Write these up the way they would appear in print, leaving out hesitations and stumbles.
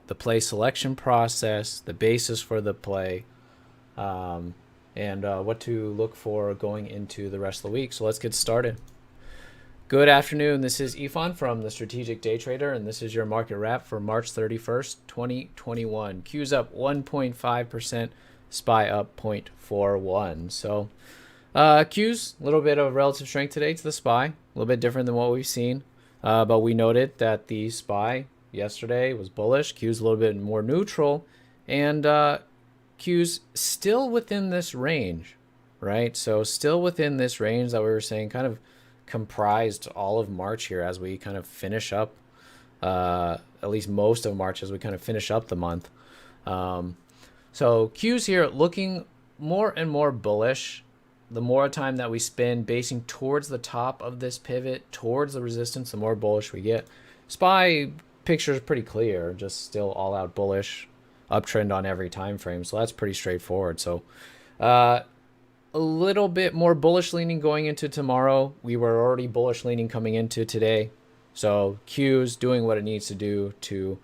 the play selection process, the basis for the play, and what to look for going into the rest of the week. So let's get started. Good afternoon. This is Ifan from the Strategic Day Trader, and this is your market wrap for March 31st, 2021. Q's up 1.5%, SPY up 0.41. So Q's, a little bit of relative strength today to the SPY, a little bit different than what we've seen. But we noted that the SPY yesterday was bullish. Q's a little bit more neutral, and Q's still within this range, right? So still within this range that we were saying kind of comprised all of March here as we kind of finish up, at least most of March as we kind of finish up the month. So Q's here looking more and more bullish. The more time that we spend basing towards the top of this pivot, towards the resistance, the more bullish we get. SPY picture is pretty clear, just still all out bullish, uptrend on every time frame. So that's pretty straightforward. So a little bit more bullish leaning going into tomorrow. We were already bullish leaning coming into today. So Q's doing what it needs to do to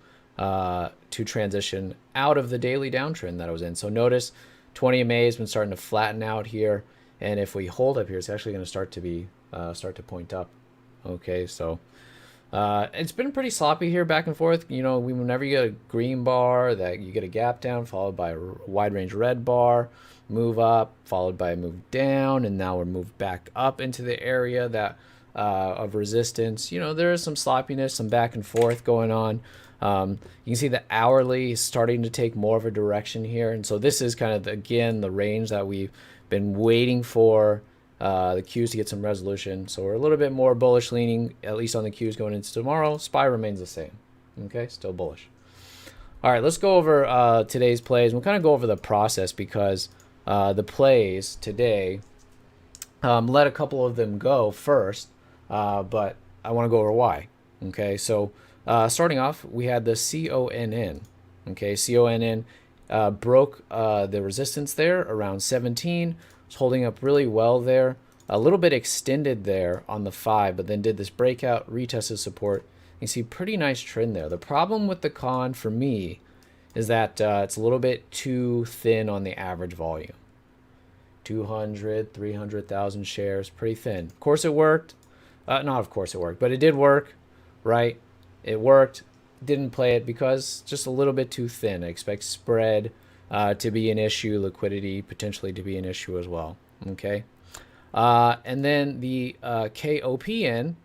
transition out of the daily downtrend that I was in. So notice 20 MA has been starting to flatten out here. And if we hold up here, it's actually going to start to point up. Okay, so it's been pretty sloppy here, back and forth. You know, whenever you get a green bar, that you get a gap down followed by a wide range red bar, move up followed by a move down, and now we're moved back up into the area that of resistance. You know, there is some sloppiness, some back and forth going on. You can see the hourly is starting to take more of a direction here, and so this is kind of again the range that we've been waiting for the Qs to get some resolution. So we're a little bit more bullish leaning, at least on the Qs going into tomorrow. SPY remains the same. Okay, still bullish. All right, let's go over today's plays. We'll kind of go over the process because the plays today, let a couple of them go first, but I want to go over why. Okay, so starting off, we had the CONN. Okay, CONN broke the resistance there around 17. Was holding up really well there. A little bit extended there on the 5, but then did this breakout, retested support. You see pretty nice trend there. The problem with the con for me is that it's a little bit too thin on the average volume. 200, 300,000 shares, pretty thin. Of course it worked. Not of course it worked, but it did work, right? It worked. Didn't play it because just a little bit too thin. I expect spread to be an issue, liquidity potentially to be an issue as well. Okay, and then the KOPN.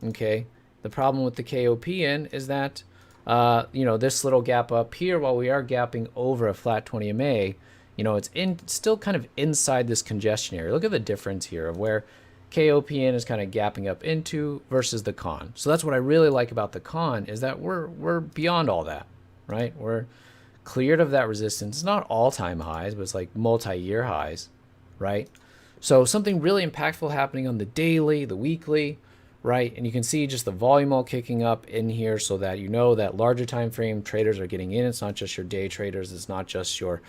Okay, the problem with the KOPN is that you know, this little gap up here, while we are gapping over a flat 20 MA, you know, it's still kind of inside this congestion area. Look at the difference here of where KOPN is kind of gapping up into versus the con. So that's what I really like about the con is that we're beyond all that, right? We're cleared of that resistance. It's not all-time highs, but it's like multi-year highs, right? So something really impactful happening on the daily, the weekly, right? And you can see just the volume all kicking up in here so that you know that larger time frame traders are getting in. It's not just your day traders. It's not just your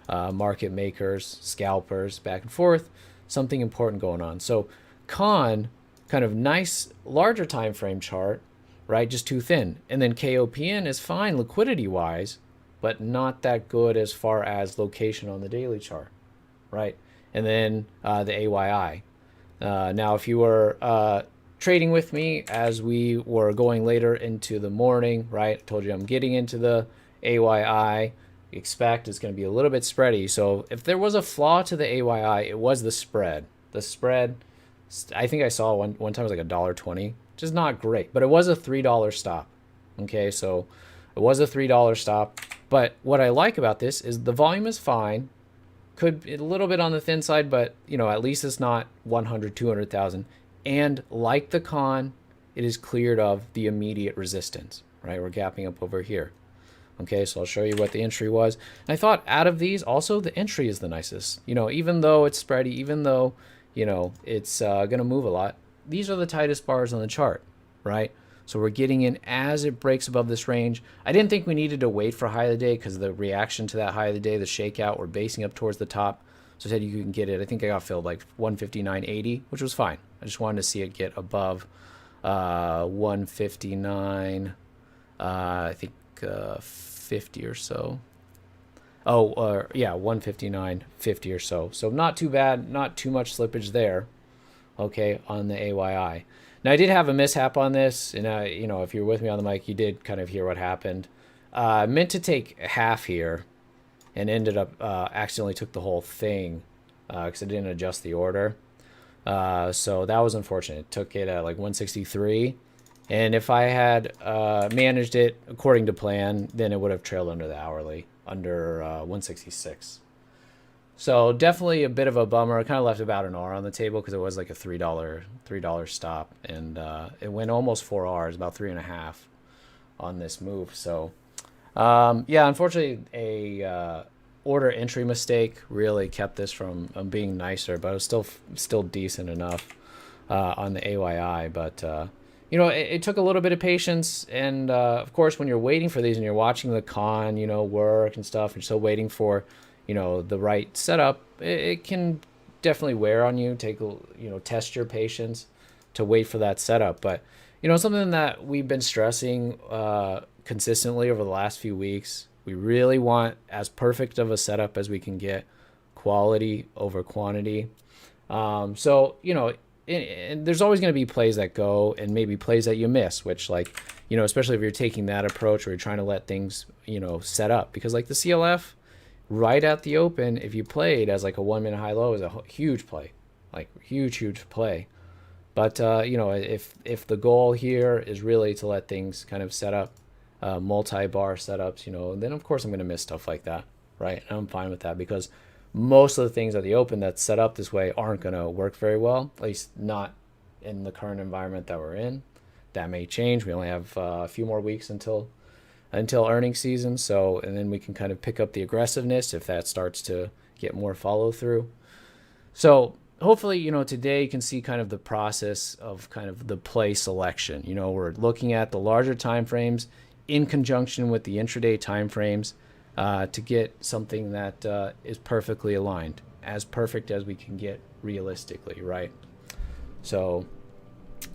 market makers, scalpers, back and forth. Something important going on. So con, kind of nice larger time frame chart, right? Just too thin. And then KOPN is fine liquidity wise, but not that good as far as location on the daily chart, right? And then the AYI. Now, if you were trading with me as we were going later into the morning, right? I told you I'm getting into the AYI. Expect it's going to be a little bit spready. So if there was a flaw to the AYI, it was the spread. The spread, I think I saw one time it was like $1.20, which is not great, but it was a $3 stop. Okay, so it was a $3 stop. But what I like about this is the volume is fine. Could be a little bit on the thin side, but you know, at least it's not 100, 200,000. And like the con, it is cleared of the immediate resistance, right? We're gapping up over here. Okay, so I'll show you what the entry was. And I thought out of these, also the entry is the nicest. You know, even though it's spready, even though, you know, it's going to move a lot, these are the tightest bars on the chart, right? So we're getting in as it breaks above this range. I didn't think we needed to wait for high of the day because the reaction to that high of the day, the shakeout, we're basing up towards the top. So I said you can get it. I think I got filled like 159.80, which was fine. I just wanted to see it get above 159, I think 150 or so. Oh, yeah, 159.50 or so. So not too bad, not too much slippage there. Okay, on the AYI. Now I did have a mishap on this, and if you're with me on the mic, you did kind of hear what happened. I meant to take half here, and ended up accidentally took the whole thing because I didn't adjust the order. So that was unfortunate. It took it at like 163, and if I had managed it according to plan, then it would have trailed under the hourly, under 166. So definitely a bit of a bummer. I kind of left about an R on the table because it was like a $3 stop, and it went almost 4 Rs, about 3.5 on this move. So yeah, unfortunately, a order entry mistake really kept this from being nicer, but it was still decent enough on the AYI. But it took a little bit of patience, and of course, when you're waiting for these and you're watching the con, work and stuff, and you're still waiting for the right setup, it can definitely wear on you. Test your patience to wait for that setup. But something that we've been stressing consistently over the last few weeks, we really want as perfect of a setup as we can get, quality over quantity. So and there's always going to be plays that go and maybe plays that you miss, which especially if you're taking that approach where you're trying to let things set up, because like the CLF right at the open, if you played as like a 1 minute high low, is a huge play, like huge play. But if the goal here is really to let things kind of set up, multi-bar setups, then of course I'm going to miss stuff like that, right? And I'm fine with that, because most of the things at the open that's set up this way aren't going to work very well, at least not in the current environment that we're in. That may change. We only have a few more weeks until earnings season, and then we can kind of pick up the aggressiveness if that starts to get more follow through. So hopefully, today you can see kind of the process of kind of the play selection. We're looking at the larger time frames in conjunction with the intraday time frames to get something that is perfectly aligned, as perfect as we can get realistically, right? So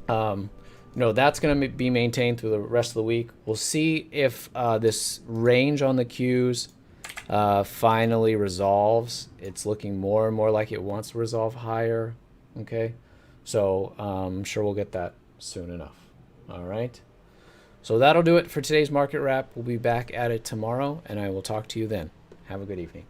that's going to be maintained through the rest of the week. We'll see if this range on the Qs finally resolves. It's looking more and more like it wants to resolve higher. Okay, so I'm sure we'll get that soon enough. All right, so that'll do it for today's market wrap. We'll be back at it tomorrow, and I will talk to you then. Have a good evening.